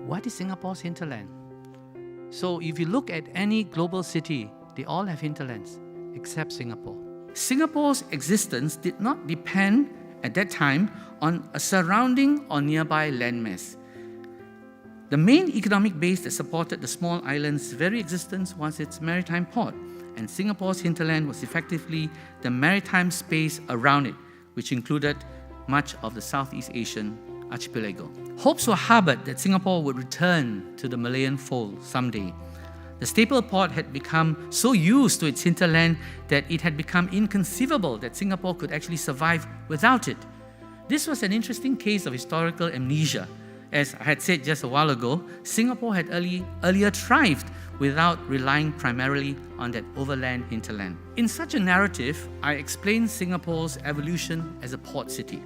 what is Singapore's hinterland? So if you look at any global city, they all have hinterlands, except Singapore. Singapore's existence did not depend at that time on a surrounding or nearby landmass. The main economic base that supported the small island's very existence was its maritime port, and Singapore's hinterland was effectively the maritime space around it, which included much of the Southeast Asian archipelago. Hopes were harbored that Singapore would return to the Malayan fold someday. The staple port had become so used to its hinterland that it had become inconceivable that Singapore could actually survive without it. This was an interesting case of historical amnesia. As I had said just a while ago, Singapore had earlier thrived without relying primarily on that overland hinterland. In such a narrative, I explain Singapore's evolution as a port city,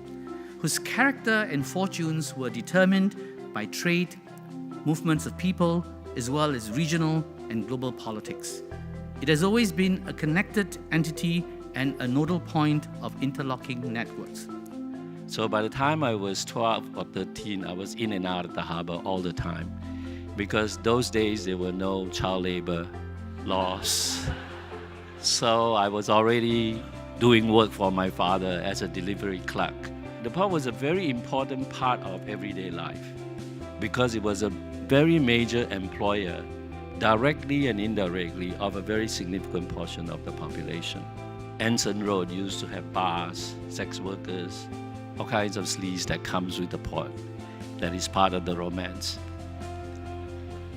whose character and fortunes were determined by trade, movements of people, as well as regional and global politics. It has always been a connected entity and a nodal point of interlocking networks. So by the time I was 12 or 13, I was in and out of the harbor all the time, because those days there were no child labor laws. So I was already doing work for my father as a delivery clerk. The port was a very important part of everyday life because it was a very major employer, directly and indirectly, of a very significant portion of the population. Anson Road used to have bars, sex workers, all kinds of sleaze that comes with the port. That is part of the romance.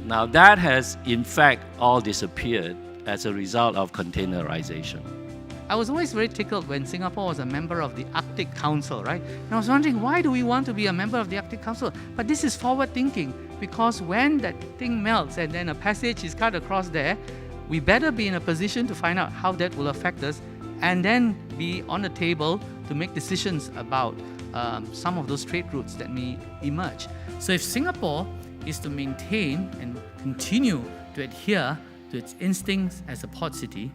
Now that has in fact all disappeared as a result of containerization. I was always very tickled when Singapore was a member of the Arctic Council, right? And I was wondering, why do we want to be a member of the Arctic Council? But this is forward thinking, because when that thing melts and then a passage is cut across there, we better be in a position to find out how that will affect us and then be on the table to make decisions about some of those trade routes that may emerge. So if Singapore is to maintain and continue to adhere to its instincts as a port city,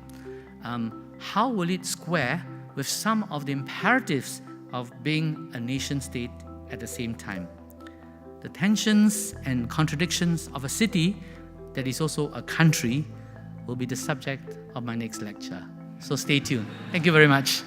how will it square with some of the imperatives of being a nation state at the same time? The tensions and contradictions of a city that is also a country will be the subject of my next lecture. So stay tuned. Thank you very much.